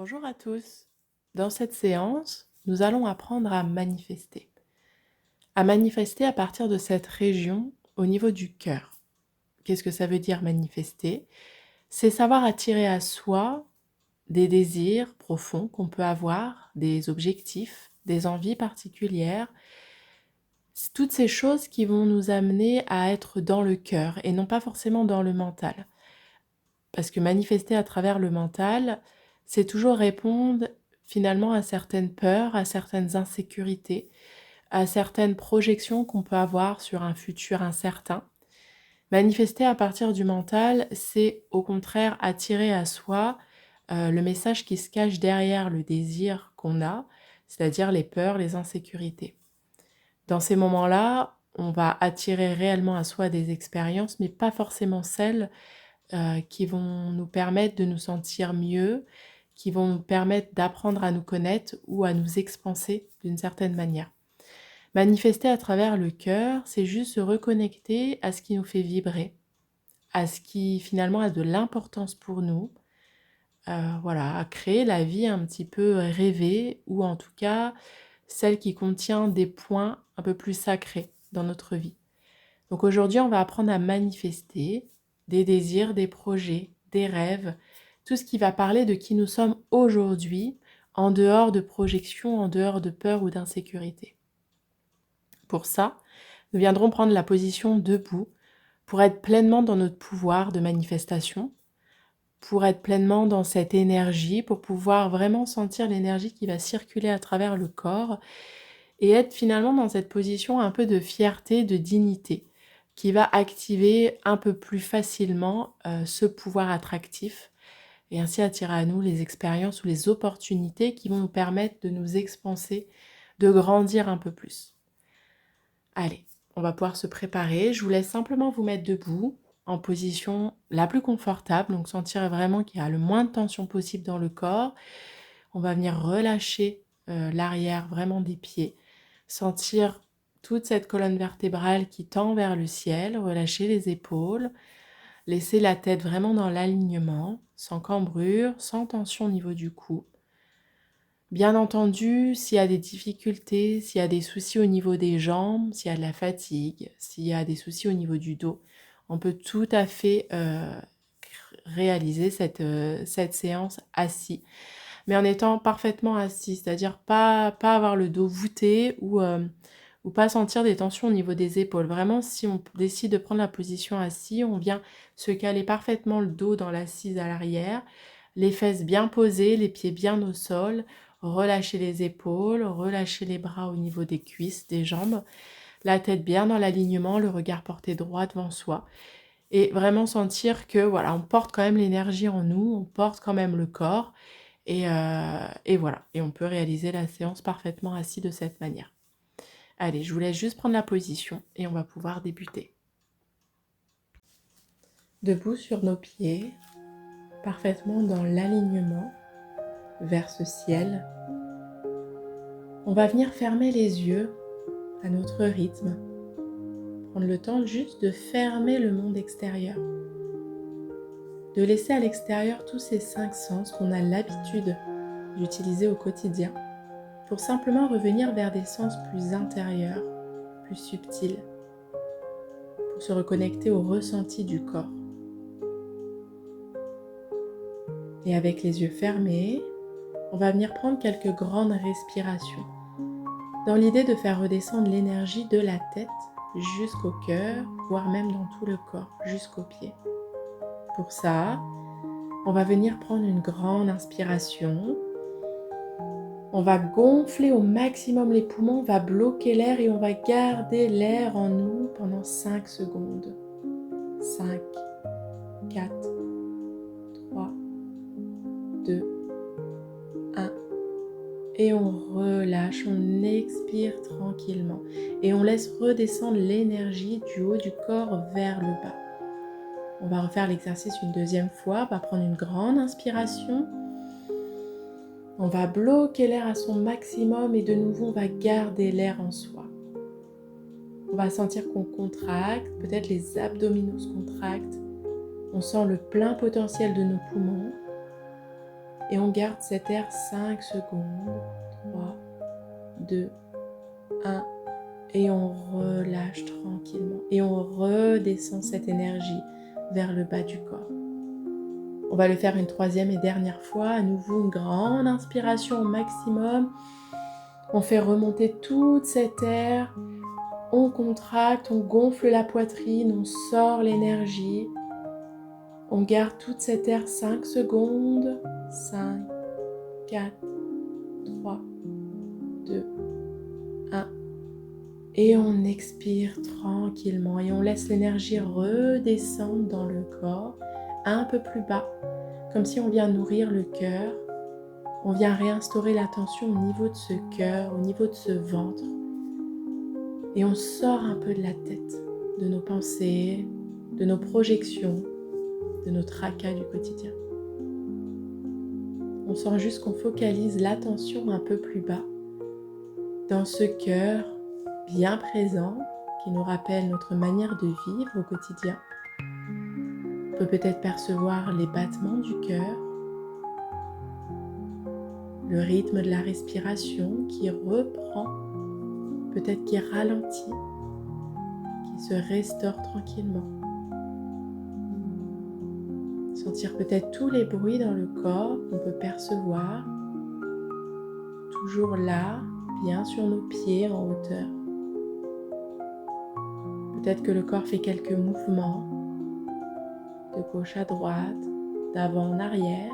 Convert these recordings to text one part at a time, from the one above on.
Bonjour à tous. Dans cette séance, nous allons apprendre à manifester. À manifester à partir de cette région au niveau du cœur. Qu'est-ce que ça veut dire manifester? C'est savoir attirer à soi des désirs profonds qu'on peut avoir, des objectifs, des envies particulières. C'est toutes ces choses qui vont nous amener à être dans le cœur et non pas forcément dans le mental. Parce que manifester à travers le mental, c'est toujours répondre finalement à certaines peurs, à certaines insécurités, à certaines projections qu'on peut avoir sur un futur incertain. Manifester à partir du mental, c'est au contraire attirer à soi le message qui se cache derrière le désir qu'on a, c'est-à-dire les peurs, les insécurités. Dans ces moments-là, on va attirer réellement à soi des expériences, mais pas forcément celles qui vont nous permettre de nous sentir mieux, qui vont nous permettre d'apprendre à nous connaître ou à nous expanser d'une certaine manière. Manifester à travers le cœur, c'est juste se reconnecter à ce qui nous fait vibrer, à ce qui finalement a de l'importance pour nous, voilà, à créer la vie un petit peu rêvée ou en tout cas celle qui contient des points un peu plus sacrés dans notre vie. Donc aujourd'hui, on va apprendre à manifester des désirs, des projets, des rêves, tout ce qui va parler de qui nous sommes aujourd'hui, en dehors de projections, en dehors de peur ou d'insécurité. Pour ça, nous viendrons prendre la position debout pour être pleinement dans notre pouvoir de manifestation, pour être pleinement dans cette énergie, pour pouvoir vraiment sentir l'énergie qui va circuler à travers le corps et être finalement dans cette position un peu de fierté, de dignité, qui va activer un peu plus facilement ce pouvoir attractif et ainsi attirer à nous les expériences ou les opportunités qui vont nous permettre de nous expanser, de grandir un peu plus. Allez, on va pouvoir se préparer. Je vous laisse simplement vous mettre debout en position la plus confortable, donc sentir vraiment qu'il y a le moins de tension possible dans le corps. On va venir relâcher l'arrière vraiment des pieds, sentir toute cette colonne vertébrale qui tend vers le ciel, relâcher les épaules, laisser la tête vraiment dans l'alignement, sans cambrure, sans tension au niveau du cou. Bien entendu, s'il y a des difficultés, s'il y a des soucis au niveau des jambes, s'il y a de la fatigue, s'il y a des soucis au niveau du dos, on peut tout à fait réaliser cette séance assis, mais en étant parfaitement assis, c'est-à-dire pas avoir le dos voûté ou pas sentir des tensions au niveau des épaules. Vraiment, si on décide de prendre la position assis, on vient se caler parfaitement le dos dans l'assise à l'arrière, les fesses bien posées, les pieds bien au sol, relâcher les épaules, relâcher les bras au niveau des cuisses, des jambes, la tête bien dans l'alignement, le regard porté droit devant soi. Et vraiment sentir que voilà, on porte quand même l'énergie en nous, on porte quand même le corps. Et voilà, et on peut réaliser la séance parfaitement assis de cette manière. Allez, je vous laisse juste prendre la position et on va pouvoir débuter. Debout sur nos pieds, parfaitement dans l'alignement vers ce ciel, on va venir fermer les yeux à notre rythme, prendre le temps juste de fermer le monde extérieur, de laisser à l'extérieur tous ces 5 sens qu'on a l'habitude d'utiliser au quotidien, pour simplement revenir vers des sens plus intérieurs, plus subtils, pour se reconnecter au ressenti du corps. Et avec les yeux fermés, on va venir prendre quelques grandes respirations, dans l'idée de faire redescendre l'énergie de la tête jusqu'au cœur, voire même dans tout le corps, jusqu'aux pieds. Pour ça, on va venir prendre une grande inspiration. On va gonfler au maximum les poumons, on va bloquer l'air et on va garder l'air en nous pendant 5 secondes. 5, 4, 3, 2, 1. Et on relâche, on expire tranquillement. Et on laisse redescendre l'énergie du haut du corps vers le bas. On va refaire l'exercice une deuxième fois. On va prendre une grande inspiration. On va bloquer l'air à son maximum et de nouveau on va garder l'air en soi. On va sentir qu'on contracte, peut-être les abdominaux se contractent. On sent le plein potentiel de nos poumons. Et on garde cet air 5 secondes. 3, 2, 1. Et on relâche tranquillement. Et on redescend cette énergie vers le bas du corps. On va le faire une troisième et dernière fois. À nouveau, une grande inspiration au maximum. On fait remonter toute cette air. On contracte, on gonfle la poitrine, on sort l'énergie. On garde toute cette air 5 secondes. 5, 4, 3, 2, 1. Et on expire tranquillement et on laisse l'énergie redescendre dans le corps, un peu plus bas, comme si on vient nourrir le cœur. On vient réinstaurer l'attention au niveau de ce cœur, au niveau de ce ventre. Et on sort un peu de la tête, de nos pensées, de nos projections, de nos tracas du quotidien. On sent juste qu'on focalise l'attention un peu plus bas, dans ce cœur bien présent, qui nous rappelle notre manière de vivre au quotidien. On peut peut-être percevoir les battements du cœur, le rythme de la respiration qui reprend, peut-être qui ralentit, qui se restaure tranquillement. Sentir peut-être tous les bruits dans le corps qu'on peut percevoir, toujours là, bien sur nos pieds en hauteur. Peut-être que le corps fait quelques mouvements, de gauche à droite, d'avant en arrière,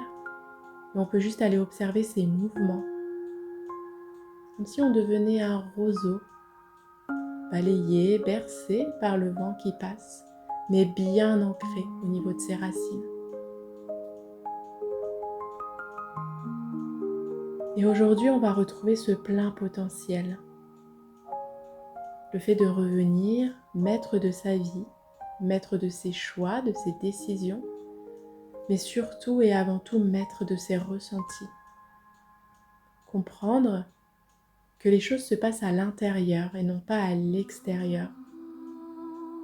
et on peut juste aller observer ces mouvements, comme si on devenait un roseau, balayé, bercé par le vent qui passe, mais bien ancré au niveau de ses racines. Et aujourd'hui, on va retrouver ce plein potentiel. Le fait de revenir maître de sa vie, maître de ses choix, de ses décisions, mais surtout et avant tout maître de ses ressentis. Comprendre que les choses se passent à l'intérieur et non pas à l'extérieur.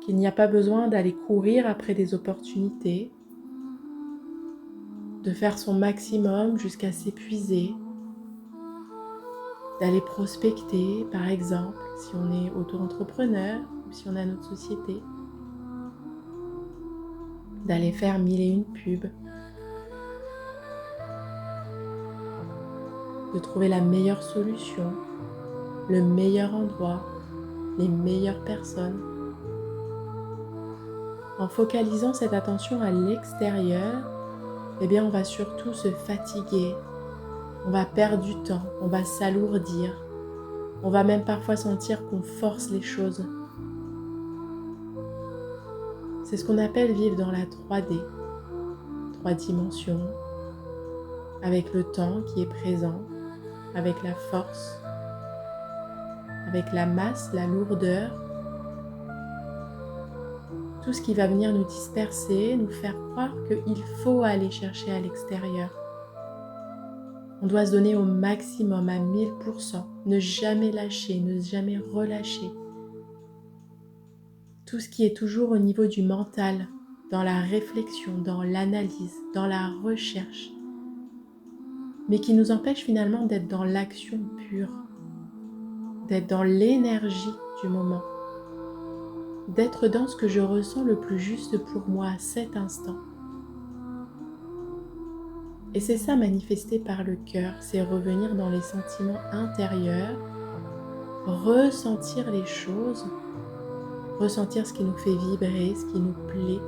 Qu'il n'y a pas besoin d'aller courir après des opportunités, de faire son maximum jusqu'à s'épuiser, d'aller prospecter par exemple si on est auto-entrepreneur ou si on a notre société, d'aller faire 1001 pubs, de trouver la meilleure solution, le meilleur endroit, les meilleures personnes. En focalisant cette attention à l'extérieur, eh bien on va surtout se fatiguer, on va perdre du temps, on va s'alourdir, on va même parfois sentir qu'on force les choses. C'est ce qu'on appelle vivre dans la 3D, 3 dimensions, avec le temps qui est présent, avec la force, avec la masse, la lourdeur, tout ce qui va venir nous disperser, nous faire croire qu'il faut aller chercher à l'extérieur. On doit se donner au maximum, à 1000%, ne jamais lâcher, ne jamais relâcher. Tout ce qui est toujours au niveau du mental, dans la réflexion, dans l'analyse, dans la recherche, mais qui nous empêche finalement d'être dans l'action pure, d'être dans l'énergie du moment, d'être dans ce que je ressens le plus juste pour moi à cet instant. Et c'est ça manifesté par le cœur, c'est revenir dans les sentiments intérieurs, ressentir les choses, ressentir ce qui nous fait vibrer, ce qui nous plaît,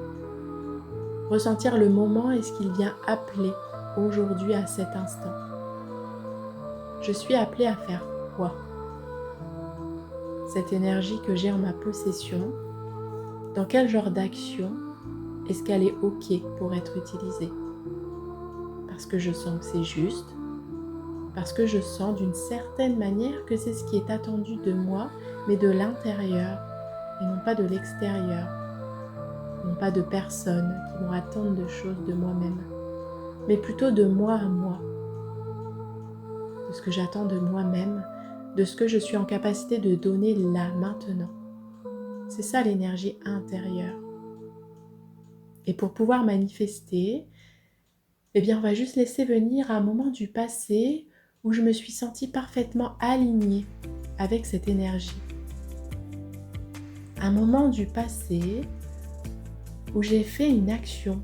ressentir le moment et ce qu'il vient appeler aujourd'hui à cet instant. Je suis appelée à faire quoi? Cette énergie que j'ai en ma possession, dans quel genre d'action est-ce qu'elle est OK pour être utilisée? Parce que je sens que c'est juste, parce que je sens d'une certaine manière que c'est ce qui est attendu de moi, mais de l'intérieur et non pas de l'extérieur, non pas de personnes qui vont attendre de choses de moi-même, mais plutôt de moi à moi, de ce que j'attends de moi-même, de ce que je suis en capacité de donner là, maintenant. C'est ça l'énergie intérieure. Et pour pouvoir manifester, Eh bien, on va juste laisser venir un moment du passé où je me suis sentie parfaitement alignée avec cette énergie. Un moment du passé où j'ai fait une action,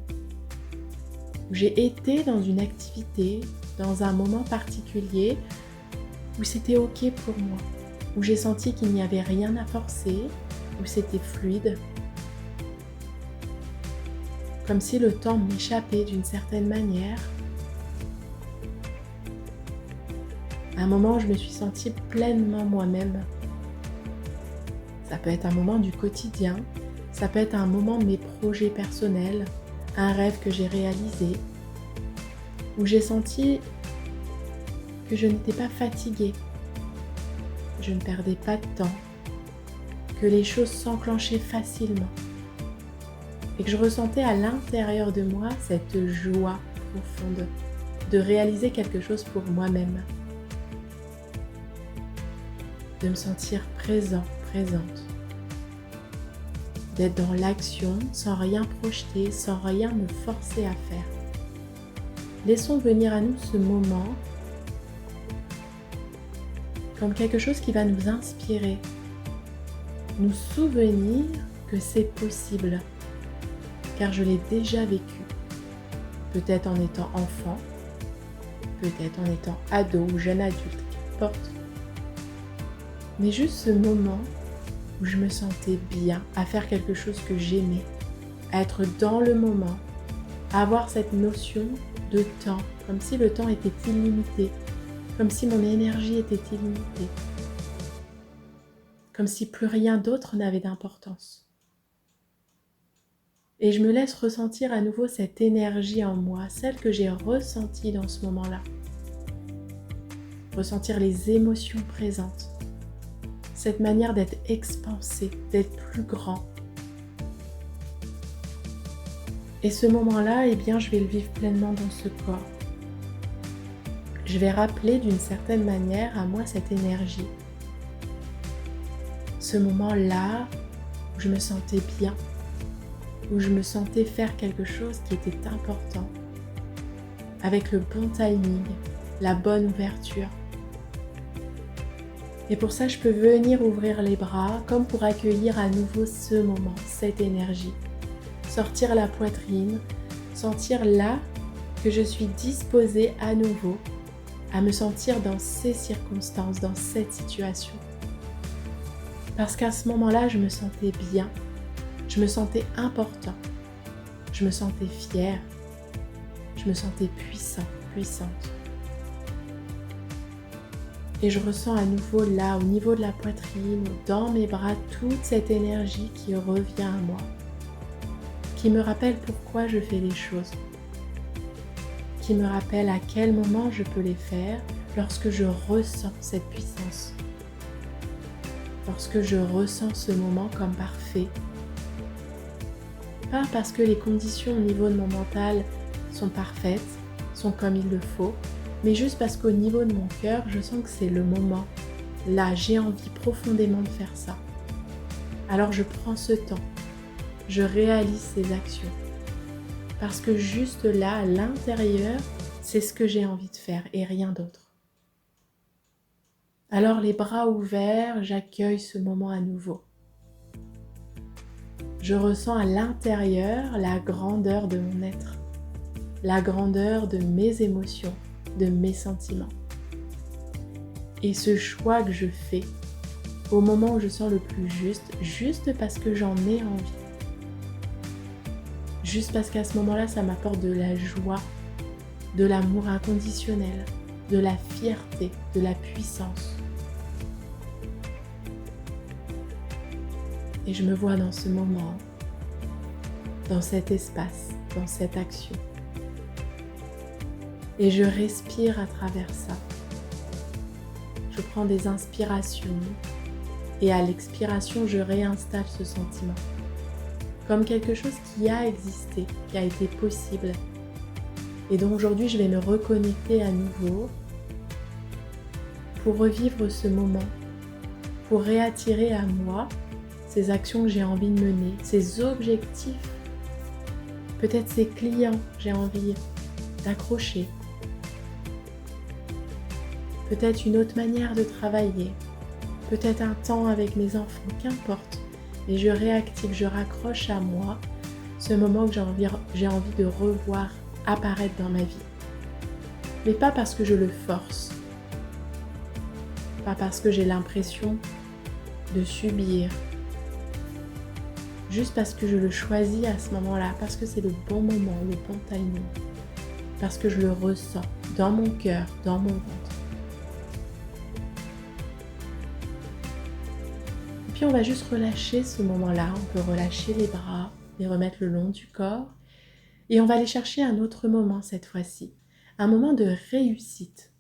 où j'ai été dans une activité, dans un moment particulier, où c'était OK pour moi, où j'ai senti qu'il n'y avait rien à forcer, où c'était fluide, comme si le temps m'échappait d'une certaine manière. Un moment où je me suis sentie pleinement moi-même. Ça peut être un moment du quotidien, ça peut être un moment de mes projets personnels, un rêve que j'ai réalisé, où j'ai senti que je n'étais pas fatiguée, que je ne perdais pas de temps, que les choses s'enclenchaient facilement et que je ressentais à l'intérieur de moi cette joie profonde de réaliser quelque chose pour moi-même, de me sentir présent, présente, d'être dans l'action sans rien projeter, sans rien me forcer à faire. Laissons venir à nous ce moment comme quelque chose qui va nous inspirer, nous souvenir que c'est possible, car je l'ai déjà vécu, peut-être en étant enfant, peut-être en étant ado ou jeune adulte, qu'importe. Mais juste ce moment où je me sentais bien à faire quelque chose que j'aimais, à être dans le moment, à avoir cette notion de temps, comme si le temps était illimité, comme si mon énergie était illimitée, comme si plus rien d'autre n'avait d'importance. Et je me laisse ressentir à nouveau cette énergie en moi, celle que j'ai ressentie dans ce moment-là. Ressentir les émotions présentes, cette manière d'être expansé, d'être plus grand. Et ce moment-là, eh bien, je vais le vivre pleinement dans ce corps. Je vais rappeler d'une certaine manière à moi cette énergie. Ce moment-là où je me sentais bien, où je me sentais faire quelque chose qui était important, avec le bon timing, la bonne ouverture. Et pour ça, je peux venir ouvrir les bras comme pour accueillir à nouveau ce moment, cette énergie. Sortir la poitrine, sentir là que je suis disposée à nouveau à me sentir dans ces circonstances, dans cette situation. Parce qu'à ce moment-là, je me sentais bien, je me sentais important, je me sentais fière, je me sentais puissant, puissante. Et je ressens à nouveau là, au niveau de la poitrine, dans mes bras, toute cette énergie qui revient à moi, qui me rappelle pourquoi je fais les choses, qui me rappelle à quel moment je peux les faire lorsque je ressens cette puissance, lorsque je ressens ce moment comme parfait. Pas parce que les conditions au niveau de mon mental sont parfaites, sont comme il le faut, mais juste parce qu'au niveau de mon cœur, je sens que c'est le moment. Là, j'ai envie profondément de faire ça. Alors je prends ce temps, je réalise ces actions. Parce que juste là, à l'intérieur, c'est ce que j'ai envie de faire et rien d'autre. Alors les bras ouverts, j'accueille ce moment à nouveau. Je ressens à l'intérieur la grandeur de mon être, la grandeur de mes émotions, de mes sentiments. Et ce choix que je fais au moment où je sens le plus juste parce que j'en ai envie. Juste parce qu'à ce moment-là, ça m'apporte de la joie, de l'amour inconditionnel, de la fierté, de la puissance. Et je me vois dans ce moment, dans cet espace, dans cette action. Et je respire à travers ça. Je prends des inspirations et à l'expiration, je réinstalle ce sentiment. Comme quelque chose qui a existé, qui a été possible. Et donc aujourd'hui, je vais me reconnecter à nouveau pour revivre ce moment, pour réattirer à moi ces actions que j'ai envie de mener, ces objectifs, peut-être ces clients que j'ai envie d'accrocher. Peut-être une autre manière de travailler, peut-être un temps avec mes enfants, qu'importe. Et je réactive, je raccroche à moi ce moment que j'ai envie de revoir apparaître dans ma vie. Mais pas parce que je le force, pas parce que j'ai l'impression de subir, juste parce que je le choisis à ce moment-là, parce que c'est le bon moment, le bon timing, parce que je le ressens dans mon cœur, dans mon ventre. Et puis on va juste relâcher ce moment-là, on peut relâcher les bras, les remettre le long du corps, et on va aller chercher un autre moment cette fois-ci, un moment de réussite,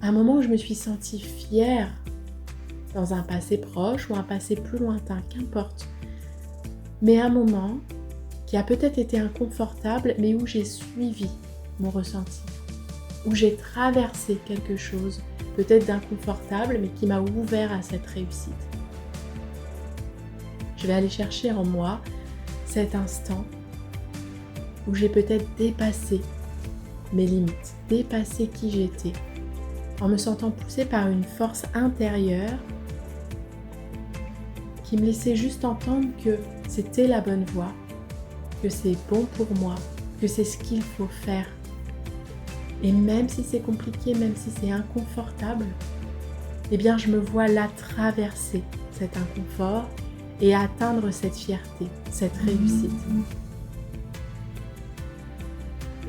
un moment où je me suis sentie fière dans un passé proche ou un passé plus lointain, qu'importe. Mais un moment qui a peut-être été inconfortable, mais où j'ai suivi mon ressenti, où j'ai traversé quelque chose, peut-être d'inconfortable, mais qui m'a ouvert à cette réussite. Je vais aller chercher en moi cet instant où j'ai peut-être dépassé mes limites, dépassé qui j'étais, en me sentant poussée par une force intérieure qui me laissait juste entendre que c'était la bonne voie, que c'est bon pour moi, que c'est ce qu'il faut faire. Et même si c'est compliqué, même si c'est inconfortable, eh bien je me vois là traverser cet inconfort et atteindre cette fierté, cette réussite.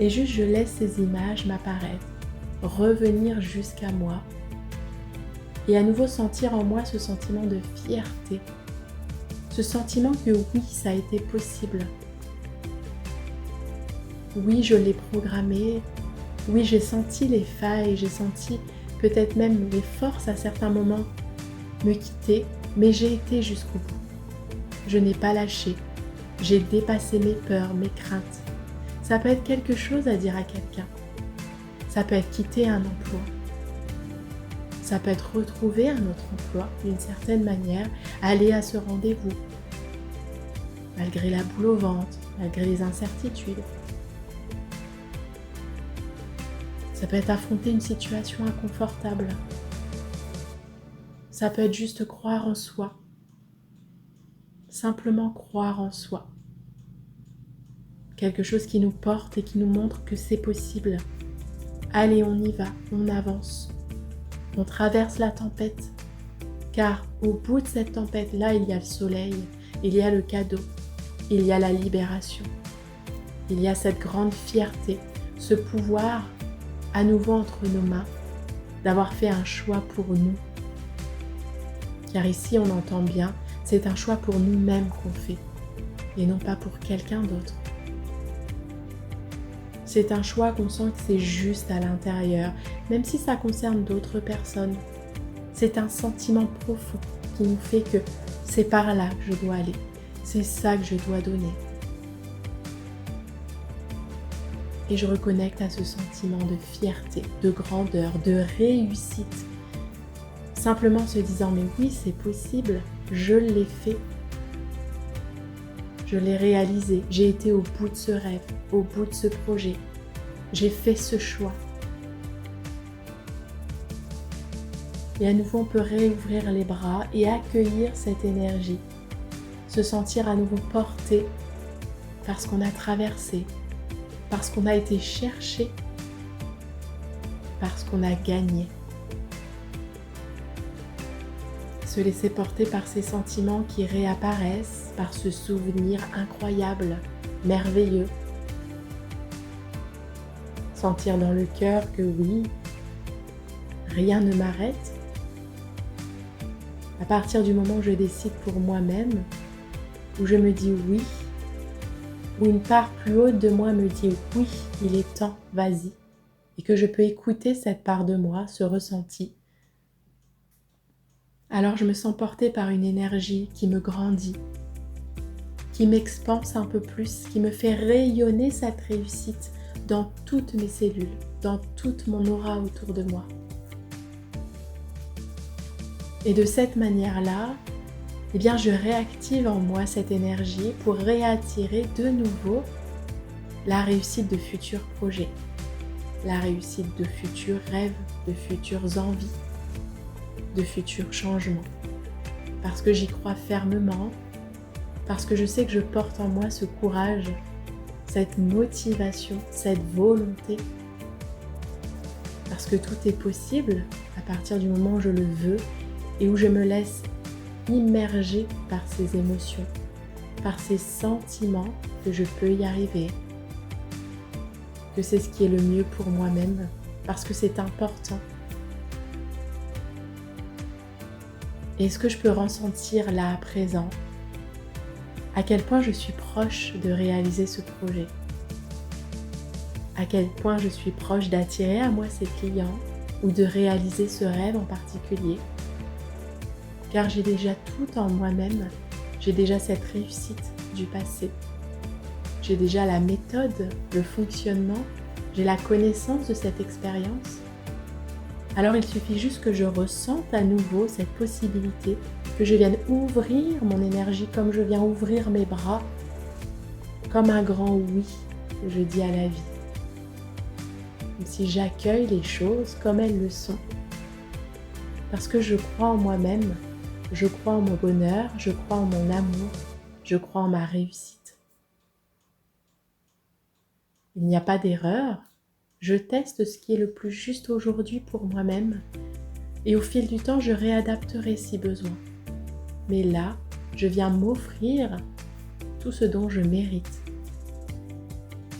Et juste je laisse ces images m'apparaître, revenir jusqu'à moi et à nouveau sentir en moi ce sentiment de fierté, ce sentiment que oui, ça a été possible. Oui, je l'ai programmé, oui, j'ai senti les failles, j'ai senti peut-être même les forces à certains moments me quitter, mais j'ai été jusqu'au bout. Je n'ai pas lâché, j'ai dépassé mes peurs, mes craintes. Ça peut être quelque chose à dire à quelqu'un. Ça peut être quitter un emploi. Ça peut être retrouver un autre emploi d'une certaine manière, aller à ce rendez-vous, malgré la boule au ventre, malgré les incertitudes. Ça peut être affronter une situation inconfortable. Ça peut être juste croire en soi. Simplement croire en soi. Quelque chose qui nous porte et qui nous montre que c'est possible. Allez, on y va, on avance. On traverse la tempête. Car au bout de cette tempête-là, il y a le soleil, il y a le cadeau, il y a la libération. Il y a cette grande fierté, ce pouvoir à nouveau entre nos mains, d'avoir fait un choix pour nous. Car ici, on entend bien, c'est un choix pour nous-mêmes qu'on fait, et non pas pour quelqu'un d'autre. C'est un choix qu'on sent que c'est juste à l'intérieur, même si ça concerne d'autres personnes. C'est un sentiment profond qui nous fait que c'est par là que je dois aller, c'est ça que je dois donner. Et je reconnecte à ce sentiment de fierté, de grandeur, de réussite. Simplement se disant, mais oui, c'est possible, je l'ai fait. Je l'ai réalisé, j'ai été au bout de ce rêve, au bout de ce projet. J'ai fait ce choix. Et à nouveau, on peut réouvrir les bras et accueillir cette énergie. Se sentir à nouveau porté par ce qu'on a traversé, parce qu'on a été cherché, parce qu'on a gagné. Se laisser porter par ces sentiments qui réapparaissent, par ce souvenir incroyable, merveilleux. Sentir dans le cœur que oui, rien ne m'arrête. À partir du moment où je décide pour moi-même, où je me dis oui, où une part plus haute de moi me dit oui, il est temps, vas-y, et que je peux écouter cette part de moi, ce ressenti, alors je me sens portée par une énergie qui me grandit, qui m'expanse un peu plus, qui me fait rayonner cette réussite dans toutes mes cellules, dans toute mon aura autour de moi. Et de cette manière-là, eh bien, je réactive en moi cette énergie pour réattirer de nouveau la réussite de futurs projets, la réussite de futurs rêves, de futures envies, de futurs changements. Parce que j'y crois fermement, parce que je sais que je porte en moi ce courage, cette motivation, cette volonté. Parce que tout est possible à partir du moment où je le veux et où je me laisse immerger par ces émotions, par ces sentiments que je peux y arriver, que c'est ce qui est le mieux pour moi-même, parce que c'est important. Et est-ce que je peux ressentir là à présent à quel point je suis proche de réaliser ce projet, à quel point je suis proche d'attirer à moi ces clients ou de réaliser ce rêve en particulier, car j'ai déjà tout en moi-même, j'ai déjà cette réussite du passé, j'ai déjà la méthode, le fonctionnement, j'ai la connaissance de cette expérience. Alors il suffit juste que je ressente à nouveau cette possibilité, que je vienne ouvrir mon énergie comme je viens ouvrir mes bras, comme un grand oui que je dis à la vie. Comme si j'accueille les choses comme elles le sont. Parce que je crois en moi-même, je crois en mon bonheur, je crois en mon amour, je crois en ma réussite. Il n'y a pas d'erreur. Je teste ce qui est le plus juste aujourd'hui pour moi-même et au fil du temps, je réadapterai si besoin. Mais là, je viens m'offrir tout ce dont je mérite.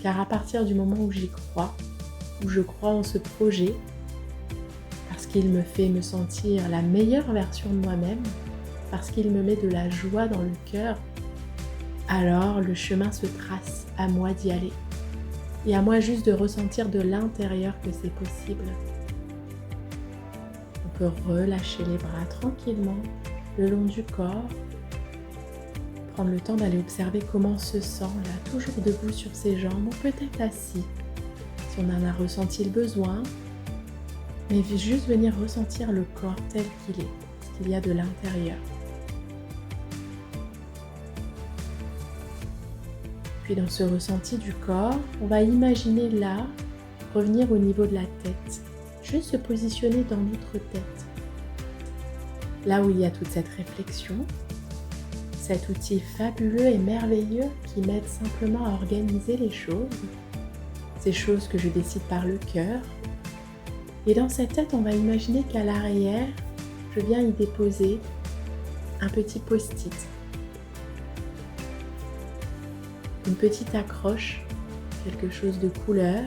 Car à partir du moment où j'y crois, où je crois en ce projet, parce qu'il me fait me sentir la meilleure version de moi-même, parce qu'il me met de la joie dans le cœur, alors le chemin se trace, à moi d'y aller. Et à moi juste de ressentir de l'intérieur que c'est possible. On peut relâcher les bras tranquillement le long du corps. Prendre le temps d'aller observer comment on se sent là, toujours debout sur ses jambes ou peut-être assis, si on en a ressenti le besoin. Mais juste venir ressentir le corps tel qu'il est, ce qu'il y a de l'intérieur. Puis dans ce ressenti du corps, on va imaginer là, revenir au niveau de la tête, juste se positionner dans notre tête. Là où il y a toute cette réflexion, cet outil fabuleux et merveilleux qui m'aide simplement à organiser les choses, ces choses que je décide par le cœur. Et dans cette tête, on va imaginer qu'à l'arrière, je viens y déposer un petit post-it. Une petite accroche, quelque chose de couleur,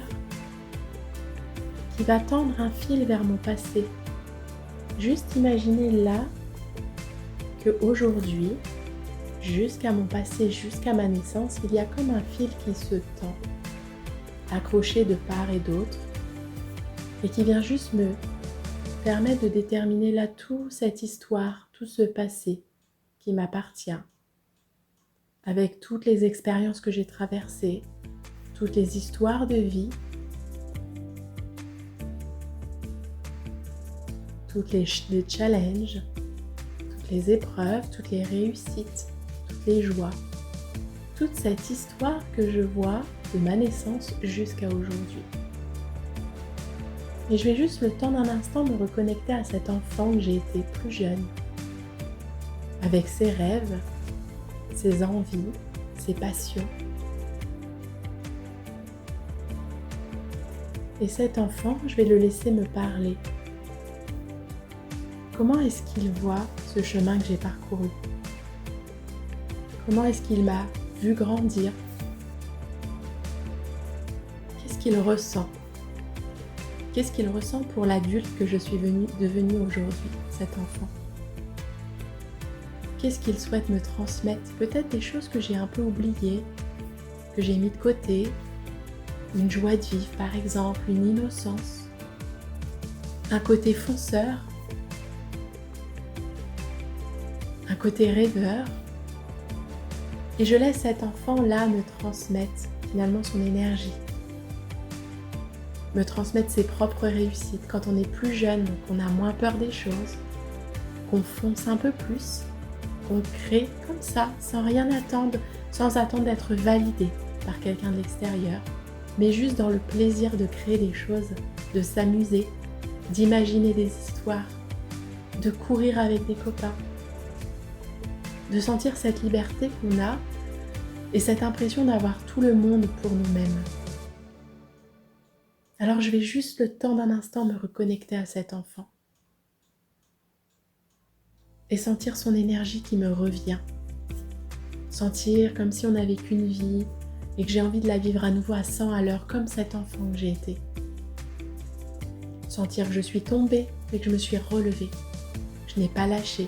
qui va tendre un fil vers mon passé. Juste imaginer là qu'aujourd'hui, jusqu'à mon passé, jusqu'à ma naissance, il y a comme un fil qui se tend, accroché de part et d'autre, et qui vient juste me permettre de déterminer là toute cette histoire, tout ce passé qui m'appartient. Avec toutes les expériences que j'ai traversées, toutes les histoires de vie, tous les challenges, toutes les épreuves, toutes les réussites, toutes les joies, toute cette histoire que je vois de ma naissance jusqu'à aujourd'hui. Et je vais juste le temps d'un instant me reconnecter à cet enfant que j'ai été plus jeune, avec ses rêves, ses envies, ses passions. Et cet enfant, je vais le laisser me parler. Comment est-ce qu'il voit ce chemin que j'ai parcouru? Comment est-ce qu'il m'a vu grandir? Qu'est-ce qu'il ressent? Qu'est-ce qu'il ressent pour l'adulte que je suis devenue aujourd'hui, cet enfant? Qu'est-ce qu'il souhaite me transmettre? Peut-être des choses que j'ai un peu oubliées, que j'ai mis de côté, une joie de vivre par exemple, une innocence, un côté fonceur, un côté rêveur. Et je laisse cet enfant-là me transmettre finalement son énergie, me transmettre ses propres réussites. Quand on est plus jeune, qu'on a moins peur des choses, qu'on fonce un peu plus, qu'on crée comme ça, sans rien attendre, sans attendre d'être validé, par quelqu'un de l'extérieur, mais juste dans le plaisir de créer des choses, de s'amuser, d'imaginer des histoires, de courir avec des copains, de sentir cette liberté qu'on a et cette impression d'avoir tout le monde pour nous-mêmes. Alors je vais juste le temps d'un instant me reconnecter à cet enfant et sentir son énergie qui me revient. Sentir comme si on n'avait qu'une vie et que j'ai envie de la vivre à nouveau à 100 à l'heure comme cet enfant que j'ai été. Sentir que je suis tombée et que je me suis relevée. Je n'ai pas lâché.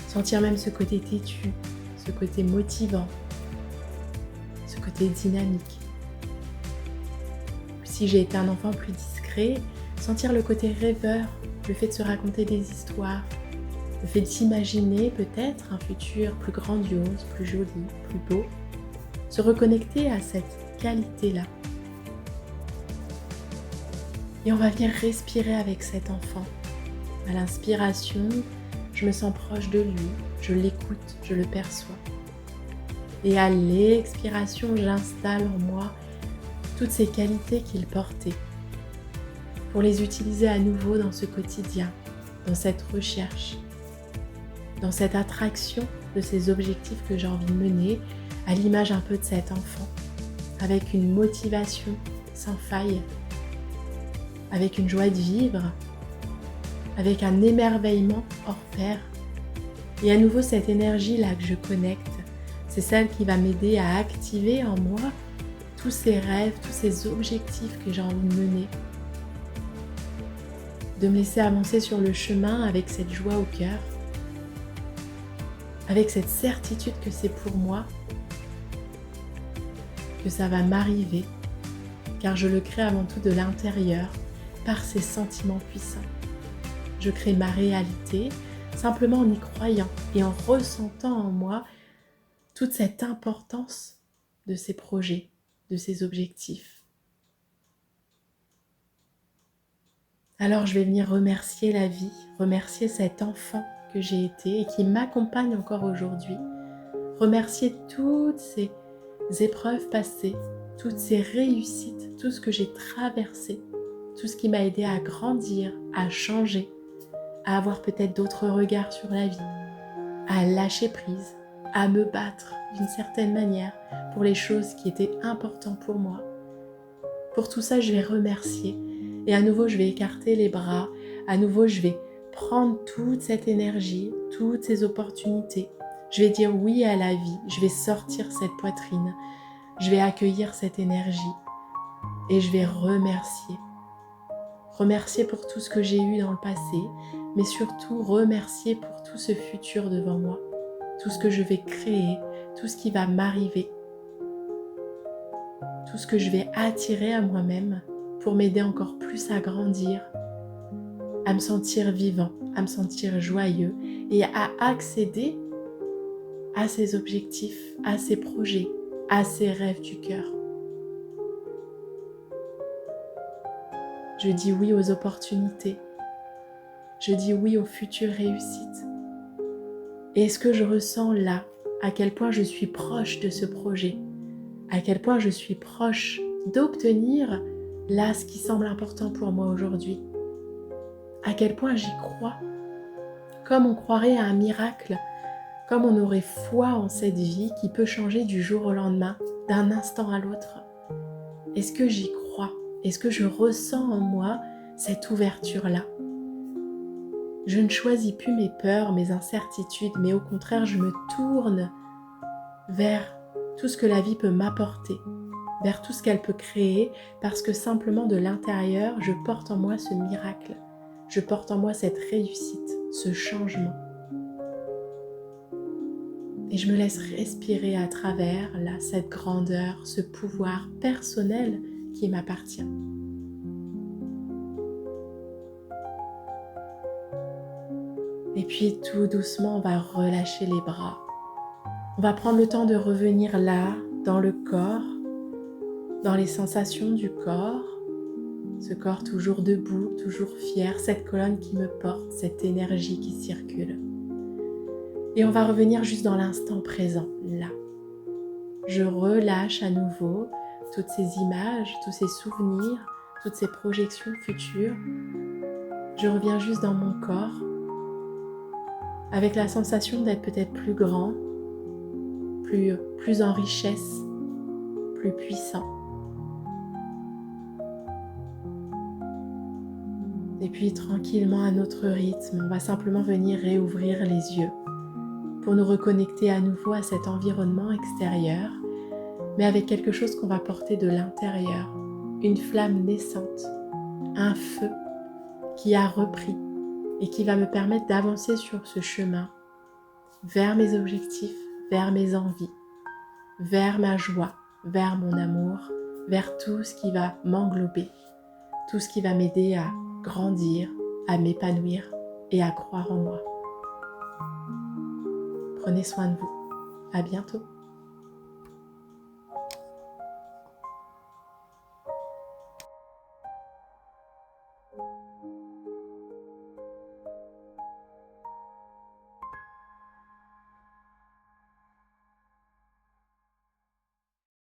Sentir même ce côté têtu, ce côté motivant, ce côté dynamique. Si j'ai été un enfant plus discret, sentir le côté rêveur, le fait de se raconter des histoires, le fait d'imaginer peut-être un futur plus grandiose, plus joli, plus beau, se reconnecter à cette qualité-là. Et on va venir respirer avec cet enfant. À l'inspiration, je me sens proche de lui, je l'écoute, je le perçois. Et à l'expiration, j'installe en moi toutes ces qualités qu'il portait pour les utiliser à nouveau dans ce quotidien, dans cette recherche, dans cette attraction de ces objectifs que j'ai envie de mener, à l'image un peu de cet enfant, avec une motivation sans faille, avec une joie de vivre, avec un émerveillement hors pair. Et à nouveau, cette énergie-là que je connecte, c'est celle qui va m'aider à activer en moi tous ces rêves, tous ces objectifs que j'ai envie de mener. De me laisser avancer sur le chemin avec cette joie au cœur, avec cette certitude que c'est pour moi, que ça va m'arriver, car je le crée avant tout de l'intérieur, par ces sentiments puissants. Je crée ma réalité simplement en y croyant et en ressentant en moi toute cette importance de ces projets, de ces objectifs. Alors je vais venir remercier la vie, remercier cet enfant que j'ai été et qui m'accompagne encore aujourd'hui, remercier toutes ces épreuves passées, toutes ces réussites, tout ce que j'ai traversé, tout ce qui m'a aidé à grandir, à changer, à avoir peut-être d'autres regards sur la vie, à lâcher prise, à me battre d'une certaine manière pour les choses qui étaient importantes pour moi. Pour tout ça, je vais remercier et à nouveau, je vais écarter les bras, à nouveau, je vais prendre toute cette énergie, toutes ces opportunités. Je vais dire oui à la vie, je vais sortir cette poitrine, je vais accueillir cette énergie et je vais remercier. Remercier pour tout ce que j'ai eu dans le passé, mais surtout remercier pour tout ce futur devant moi, tout ce que je vais créer, tout ce qui va m'arriver, tout ce que je vais attirer à moi-même pour m'aider encore plus à grandir, à me sentir vivant, à me sentir joyeux et à accéder à ces objectifs, à ces projets, à ces rêves du cœur. Je dis oui aux opportunités. Je dis oui aux futures réussites. Et est-ce que je ressens là à quel point je suis proche de ce projet, à quel point je suis proche d'obtenir là ce qui semble important pour moi aujourd'hui, à quel point j'y crois, comme on croirait à un miracle, comme on aurait foi en cette vie qui peut changer du jour au lendemain, d'un instant à l'autre. Est-ce que j'y crois? Est-ce que je ressens en moi cette ouverture-là? Je ne choisis plus mes peurs, mes incertitudes, mais au contraire, je me tourne vers tout ce que la vie peut m'apporter, vers tout ce qu'elle peut créer, parce que simplement de l'intérieur, je porte en moi ce miracle, je porte en moi cette réussite, ce changement. Et je me laisse respirer à travers là, cette grandeur, ce pouvoir personnel qui m'appartient. Et puis tout doucement, on va relâcher les bras. On va prendre le temps de revenir là, dans le corps, dans les sensations du corps. Ce corps toujours debout, toujours fier, cette colonne qui me porte, cette énergie qui circule. Et on va revenir juste dans l'instant présent, là. Je relâche à nouveau toutes ces images, tous ces souvenirs, toutes ces projections futures. Je reviens juste dans mon corps avec la sensation d'être peut-être plus grand, plus en richesse, plus puissant. Et puis tranquillement à notre rythme, on va simplement venir réouvrir les yeux pour nous reconnecter à nouveau à cet environnement extérieur, mais avec quelque chose qu'on va porter de l'intérieur, une flamme naissante, un feu qui a repris et qui va me permettre d'avancer sur ce chemin vers mes objectifs, vers mes envies, vers ma joie, vers mon amour, vers tout ce qui va m'englober, tout ce qui va m'aider à grandir, à m'épanouir et à croire en moi. Prenez soin de vous. À bientôt.